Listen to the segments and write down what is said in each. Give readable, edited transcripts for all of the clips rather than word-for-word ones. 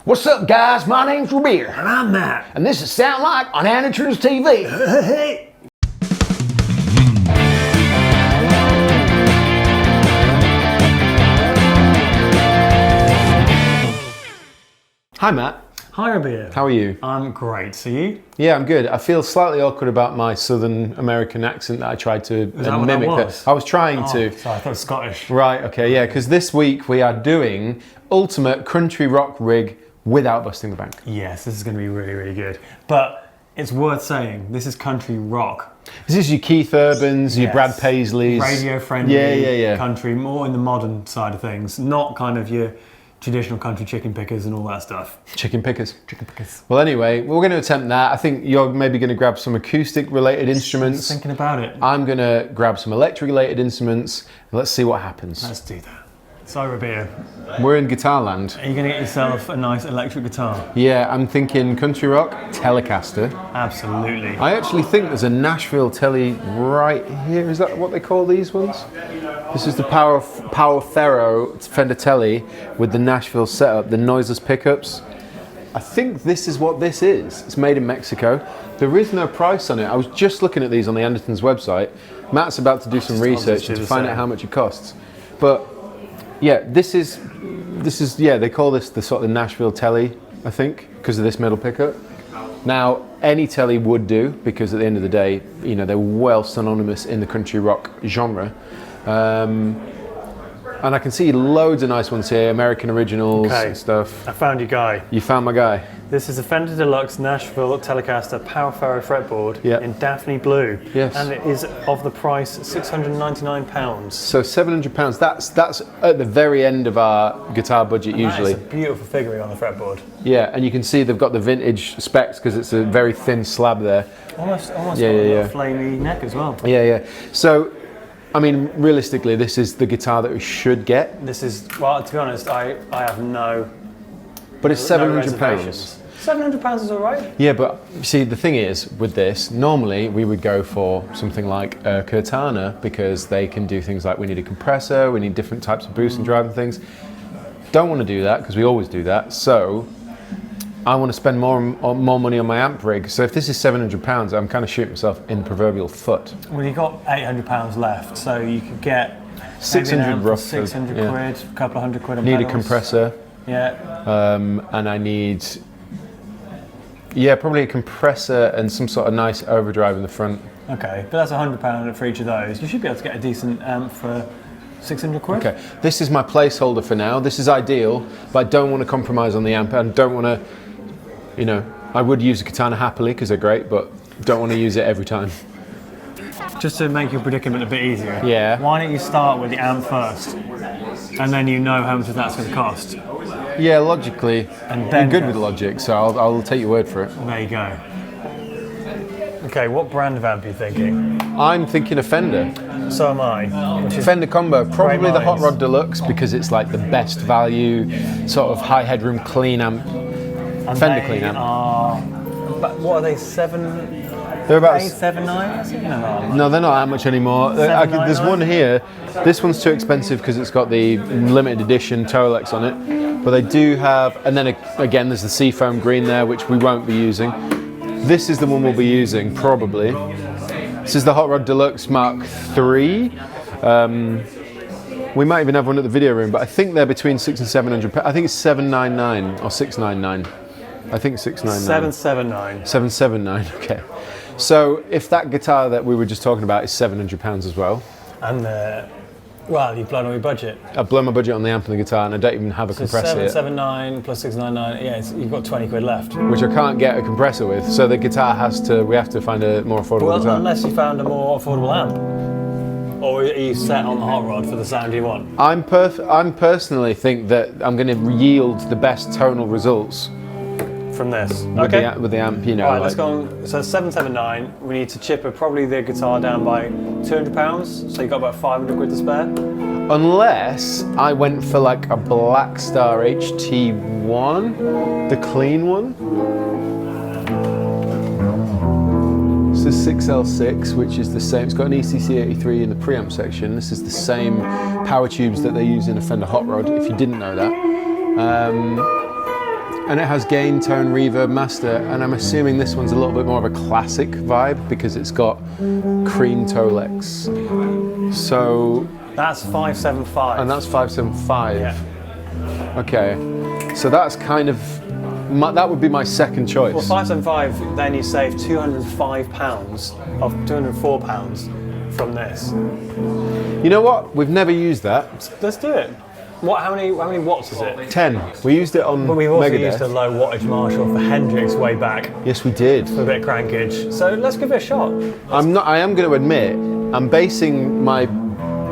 What's up, guys? My name's Rabea. And I'm Matt. And this is Sound Like on Andertons TV. Hey. Hi, Matt. Hi, Rabea. How are you? I'm great. So you? Yeah, I'm good. I feel slightly awkward about my Southern American accent that I tried to mimic. I was trying to. Sorry, I thought it was Scottish. Right, okay, yeah, because this week we are doing ultimate country rock rig without busting the bank. Yes, this is going to be really, really good. But it's worth saying, this is country rock. This is your Keith Urbans, your Brad Paisleys. Radio friendly yeah. country, more in the modern side of things, not kind of your traditional country chicken pickers and all that stuff. Chicken pickers. Chicken pickers. Well, anyway, we're going to attempt that. I think you're maybe going to grab some acoustic related instruments. Thinking about it. I'm going to grab some electric related instruments. Let's see what happens. Let's do that. So, Rabea, we're in guitar land. Are you going to get yourself a nice electric guitar? Yeah, I'm thinking country rock, Telecaster. Absolutely. I actually think there's a Nashville Tele right here. Is that what they call these ones? This is the Power Ferro Fender Tele with the Nashville setup, the noiseless pickups. I think this is what this is. It's made in Mexico. There is no price on it. I was just looking at these on the Andertons website. Matt's about to do some research to find out how much it costs. But yeah, this is they call this the sort of Nashville Tele, I think, because of this middle pickup. Now, any Tele would do, because at the end of the day, you know, they're well synonymous in the country rock genre. And I can see loads of nice ones here, American originals and stuff. I found your guy. You found my guy. This is a Fender Deluxe Nashville Telecaster Power Ferro fretboard in Daphne Blue. Yes. And it is of the price £699. So £700, that's at the very end of our guitar budget usually. That is a beautiful figurine on the fretboard. Yeah, and you can see they've got the vintage specs because it's a very thin slab there. Almost got a flamey neck as well. Yeah. So, I mean, realistically, this is the guitar that we should get. This is, well, to be honest, I have no. But it's £700. £700 is all right. Yeah, but see, the thing is with this, normally we would go for something like a Cortana because they can do things like we need a compressor, we need different types of boost and drive and things. Don't want to do that because we always do that. So I want to spend more money on my amp rig. So if this is £700, I'm kind of shooting myself in the proverbial foot. Well, you've got £800 left, so you could get 600 rough. 600 quid, a couple of hundred quid on Need pedals. a compressor. Yeah. And I need, probably a compressor and some sort of nice overdrive in the front. Okay, but that's £100 for each of those. You should be able to get a decent amp for 600 quid. Okay, this is my placeholder for now. This is ideal, but I don't want to compromise on the amp. I don't want to, you know, I would use a Katana happily because they're great, but don't want to use it every time. Just to make your predicament a bit easier, why don't you start with the amp first, and then you know how much that's going to cost. Yeah, logically, and then you're good with logic, so I'll take your word for it. There you go. Okay, what brand of amp are you thinking? I'm thinking a Fender. So am I. Fender combo, probably the Hot Rod Deluxe because it's like the best value, sort of high headroom clean amp. And Fender clean amp. What are they, They're about 879? No, they're not that much anymore. There's one here. This one's too expensive because it's got the limited edition Tolex on it. But they do have, and then again, there's the Seafoam green there, which we won't be using. This is the one we'll be using, probably. This is the Hot Rod Deluxe Mark III. We might even have one at the video room, but I think they're between £600 and £700. I think it's £799 or £699. I think £699. £779. £779, okay. So if that guitar that we were just talking about is £700 as well. And well, you've blown all your budget. I've blown my budget on the amp and the guitar, and I don't even have a compressor yet. 779 plus 699. Yeah, you've got 20 quid left. Which I can't get a compressor with, so the guitar we have to find a more affordable guitar. Unless you found a more affordable amp. Or are you set on the Hot Rod for the sound you want? I'm personally think that I'm going to yield the best tonal results from this. With the amp, you know. Alright, let's go on. So 779, we need to chip probably the guitar down by £200, so you've got about 500 quid to spare. Unless I went for like a Black Star HT1, the clean one. This is 6L6, which is the same. It's got an ECC83 in the preamp section. This is the same power tubes that they use in a Fender Hot Rod, if you didn't know that. And it has gain, tone, reverb, master, and I'm assuming this one's a little bit more of a classic vibe because it's got cream Tolex. So that's 575. and that's 575. Yeah. Okay, so that's kind of that would be my second choice. Well, 575. Then you save £205 of £204 from this. You know what? We've never used that. Let's do it. What? How many watts is it? 10. We used it on But we've also Megadeth. used a low wattage Marshall for Hendrix way back Yes, we did. for a bit of crankage. So let's give it a shot. I am going to admit, I'm basing my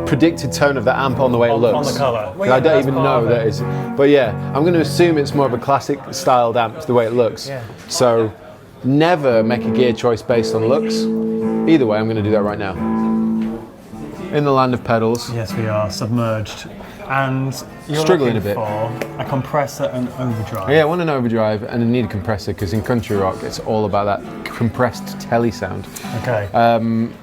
predicted tone of the amp on the way it looks. On the colour. Well, I yeah, don't that's even part know of that it. is. But yeah, I'm going to assume it's more of a classic styled amp the way it looks. Yeah. So never make a gear choice based on looks. Either way, I'm going to do that right now. In the land of pedals. Yes, we are submerged. And you're Struggling looking a bit. for a compressor and overdrive. Yeah, I want an overdrive and I need a compressor because in country rock it's all about that compressed telly sound. Okay.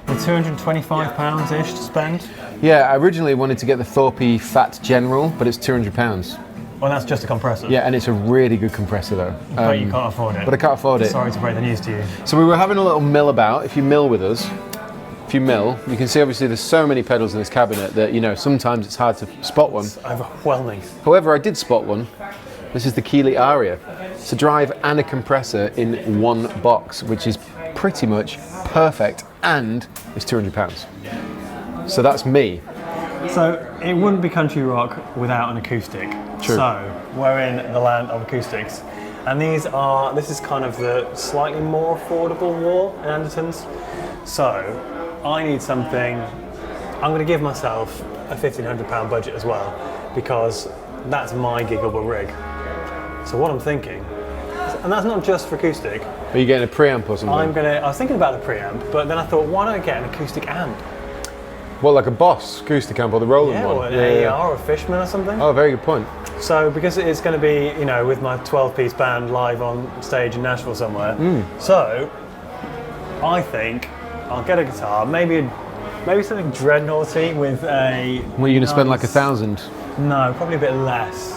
With £225-ish to spend. Yeah, I originally wanted to get the Thorpe Fat General, but it's £200. Well, that's just a compressor. Yeah, and it's a really good compressor though. But you can't afford it. But I can't afford it. Sorry to break the news to you. So we were having a little mill about. If you mill with us, you can see obviously there's so many pedals in this cabinet that, you know, sometimes it's hard to spot one. It's overwhelming. However, I did spot one. This is the Keeley Aria. It's a drive and a compressor in one box, which is pretty much perfect, and it's £200. So that's me. So it wouldn't be country rock without an acoustic. True. So we're in the land of acoustics. And this is kind of the slightly more affordable wall in Andertons. So I need something, I'm going to give myself a £1,500 budget as well, because that's my gigable rig. So what I'm thinking, and that's not just for acoustic. Are you getting a preamp or something? I was thinking about the preamp, but then I thought, why don't I get an acoustic amp? Well, like a Boss acoustic amp or the Roland Yeah, one. or an AER or a Fishman or something. Oh, very good point. So because it's going to be, you know, with my 12-piece band live on stage in Nashville somewhere. So I think I'll get a guitar, maybe something dreadnoughty with a. Well, you're going to spend like $1,000. No, probably a bit less.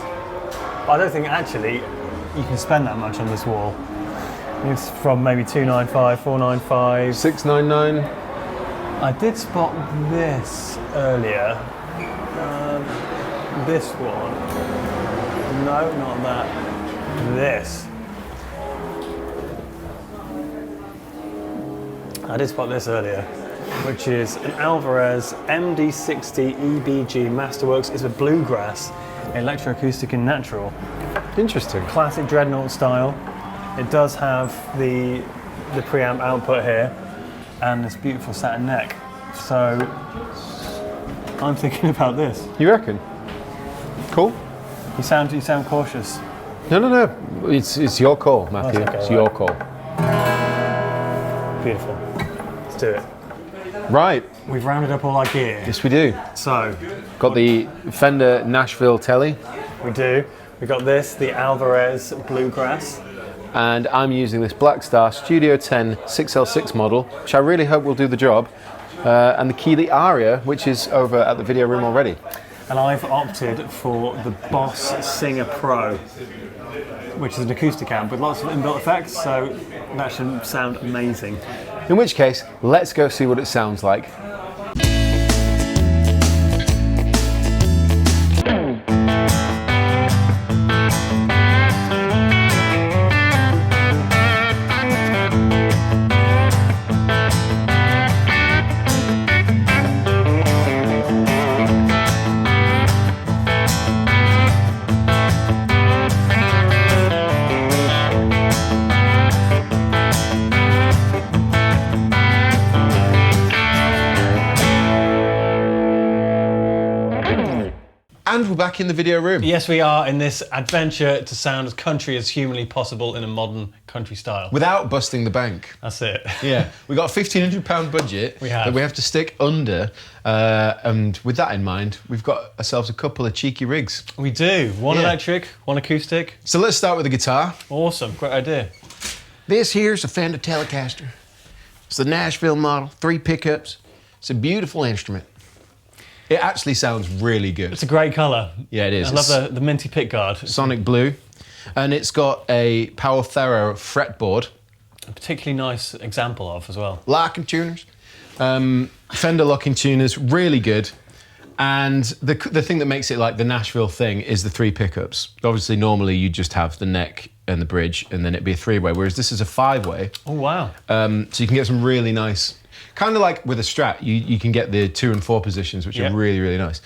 I don't think actually you can spend that much on this wall. It's from maybe 295, 495. 699. I did spot this earlier. This one. No, not that. This. I did spot this earlier, which is an Alvarez MD60 EBG Masterworks. It's a bluegrass, electroacoustic and natural. Interesting. Classic dreadnought style. It does have the preamp output here and this beautiful satin neck. So I'm thinking about this. You reckon? Cool. You sound cautious. No. It's your call, Matthew. That's okay, it's right. your call. Beautiful. Let's do it. Right. We've rounded up all our gear. Yes, we do. So Got the Fender Nashville telly, we do. We got this, the Alvarez Bluegrass. and I'm using this Black Star Studio 10 6L6 model, which I really hope will do the job, and the Keeley Aria, which is over at the video room already. And I've opted for the Boss Singer Pro, which is an acoustic amp with lots of inbuilt effects, so that should sound amazing. In which case, let's go see what it sounds like. And we're back in the video room. Yes, we are in this adventure to sound as country as humanly possible in a modern country style. Without busting the bank. That's it. Yeah, we got a £1,500 budget that we have to stick under, and with that in mind, we've got ourselves a couple of cheeky rigs. We do. One Yeah. electric, one acoustic. So let's start with the guitar. Awesome, great idea. This here's a Fender Telecaster. It's the Nashville model, 3 pickups. It's a beautiful instrument. It actually sounds really good. It's a great colour. Yeah, it is. I love the minty pickguard. Sonic blue. And it's got a Power Ferro fretboard. A particularly nice example of as well. Locking tuners. Fender locking tuners, really good. And the thing that makes it like the Nashville thing is the 3 pickups. Obviously, normally you just have the neck and the bridge, and then it'd be a 3-way, whereas this is a 5-way. Oh, wow. So you can get some really nice, kind of like with a Strat, you can get the 2 and 4 positions, which are really, really nice.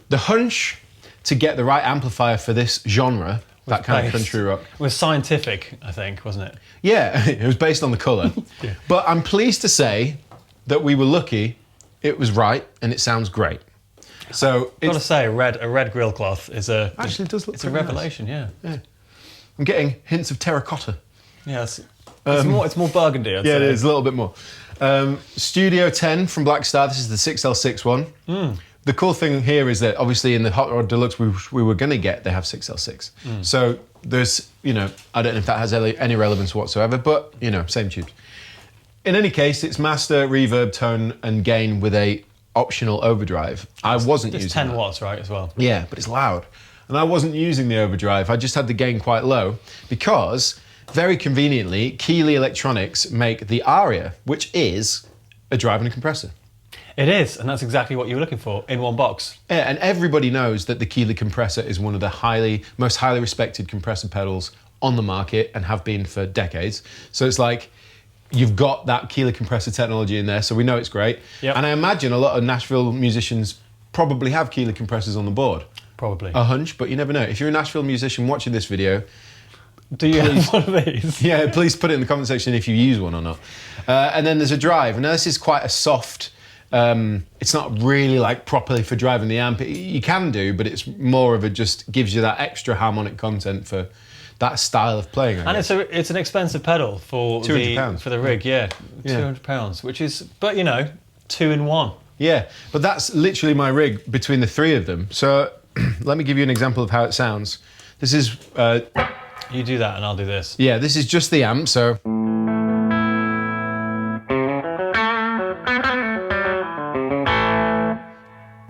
The hunch to get the right amplifier for this genre, that kind of country rock, was scientific, I think, wasn't it? Yeah, it was based on the colour. Yeah. But I'm pleased to say that we were lucky, it was right, and it sounds great. So I've got to say, a red grill cloth is actually, it does look it's a pretty revelation, nice. Yeah. I'm getting hints of terracotta. Yes. It's more burgundy, I'd say. Yeah, it is, a little bit more. Studio 10 from Black Star, this is the 6L6 one. The cool thing here is that obviously in the Hot Rod Deluxe we were going to get, they have 6L6. So there's, I don't know if that has any relevance whatsoever, but, same tubes. In any case, it's master, reverb, tone, and gain with a optional overdrive. I wasn't using 10 that. watts, right, as well? Yeah, but it's loud. And I wasn't using the overdrive. I just had the gain quite low because, very conveniently, Keeley Electronics make the Aria, which is a drive and a compressor. It is, and that's exactly what you were looking for in one box. Yeah, and everybody knows that the Keeley compressor is one of the most highly respected compressor pedals on the market and have been for decades. So it's like, you've got that Keeley compressor technology in there, so we know it's great. Yep. And I imagine a lot of Nashville musicians probably have Keeley compressors on the board. Probably. A hunch, but you never know. If you're a Nashville musician watching this video, do you have one of these? Yeah, please put it in the comment section if you use one or not. And then there's a drive. Now this is quite a soft, it's not really like properly for driving the amp. You can do, but it's more of a just gives you that extra harmonic content for that style of playing. I guess. It's an expensive pedal for £200 for the rig, yeah. £200, which is, but 2 in 1. Yeah, but that's literally my rig between the 3 of them. So let me give you an example of how it sounds. This is... you do that and I'll do this. Yeah, this is just the amp, so...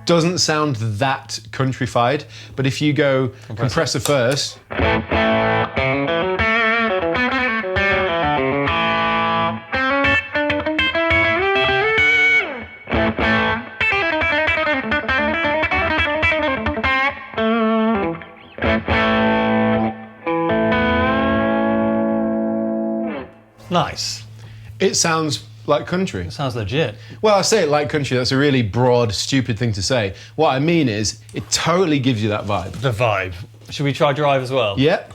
Doesn't sound that countrified, but if you go compressor first... Nice. It sounds like country. It sounds legit. Well, I say it like country, that's a really broad, stupid thing to say. What I mean is, it totally gives you that vibe. The vibe. Should we try drive as well? Yeah.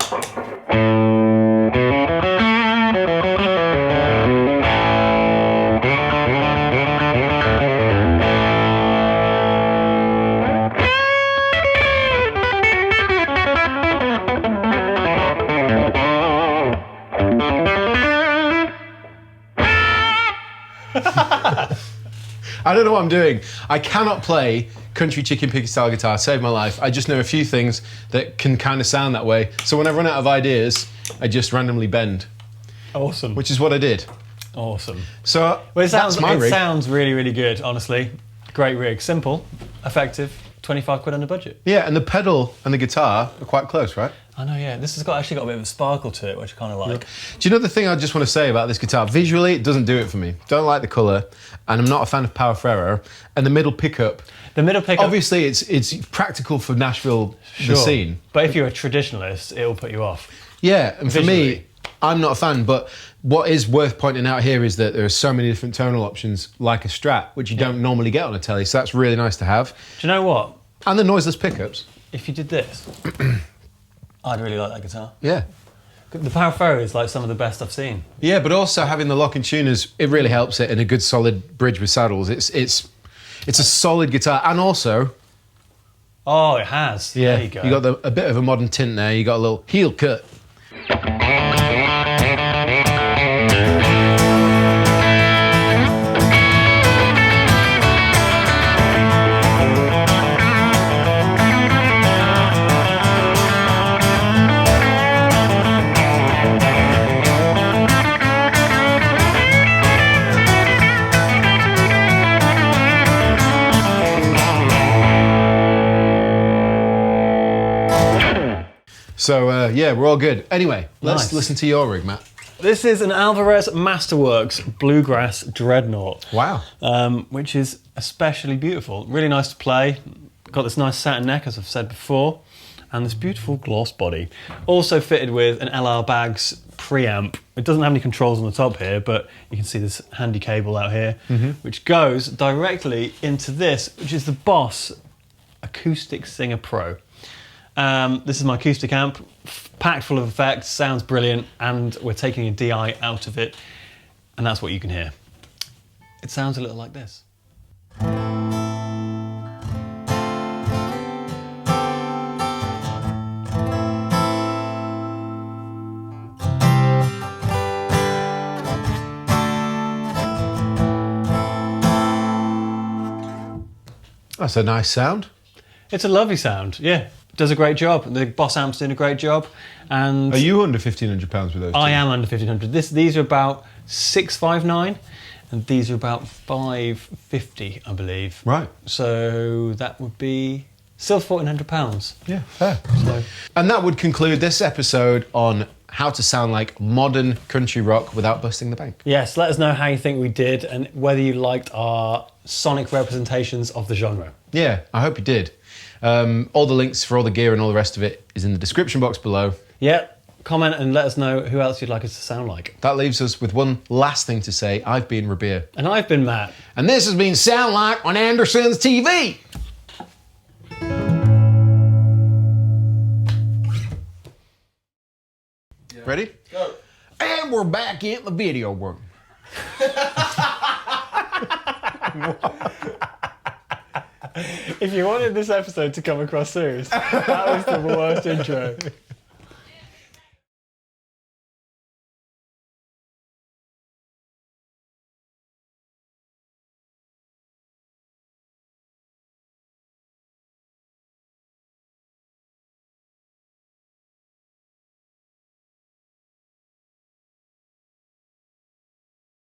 I don't know what I'm doing. I cannot play country chicken piggy style guitar, save my life. I just know a few things that can kind of sound that way. So when I run out of ideas, I just randomly bend. Awesome. Which is what I did. Awesome. So that's my rig. It rig. sounds really, really good, honestly. Great rig. Simple, effective, 25 quid under budget. Yeah, and the pedal and the guitar are quite close, right? I know, yeah. This has actually got a bit of a sparkle to it, which I kind of like. Do you know the thing I just want to say about this guitar? Visually, it doesn't do it for me. Don't like the colour, and I'm not a fan of Power Ferro. And the middle pickup. The middle pickup. Obviously, it's practical for Nashville, sure, the scene. But if you're a traditionalist, it'll put you off. Yeah, and for Visually. me, I'm not a fan. But what is worth pointing out here is that there are so many different tonal options, like a Strat, which you don't normally get on a telly. So that's really nice to have. Do you know what? And the noiseless pickups. If you did this, I'd really like that guitar. Yeah. The Power Ferro is like some of the best I've seen. Yeah, but also having the lock and tuners, it really helps it, and a good solid bridge with saddles. It's It's a solid guitar, and also, Oh, it has. yeah, There you go. you got a bit of a modern tint there. You got a little heel cut. So yeah, we're all good. Anyway, let's Nice. listen to your rig, Matt. This is an Alvarez Masterworks Bluegrass Dreadnought. Wow. Which is especially beautiful. Really nice to play. Got this nice satin neck, as I've said before, and this beautiful gloss body. Also fitted with an LR Baggs preamp. It doesn't have any controls on the top here, but you can see this handy cable out here, which goes directly into this, which is the Boss Acoustic Singer Pro. This is my acoustic amp, packed full of effects, sounds brilliant, and we're taking a DI out of it, and that's what you can hear. It sounds a little like this. That's a nice sound. It's a lovely sound, yeah. Does a great job. The Boss amp's doing a great job. And Are you under £1,500 with those? I am under 1,500. These are about 659, and these are about 550, I believe. Right. So that would be still £1,400. Yeah, fair. So And that would conclude this episode on how to sound like modern country rock without busting the bank. yes, let us know how you think we did and whether you liked our sonic representations of the genre. Yeah, I hope you did. All the links for all the gear and all the rest of it is in the description box below. Yeah, comment and let us know who else you'd like us to sound like. That leaves us with one last thing to say. I've been Rabea. And I've been Matt. And this has been Sound Like on Andertons TV. Ready? Go. And we're back in the video room. If you wanted this episode to come across serious, that was the worst intro.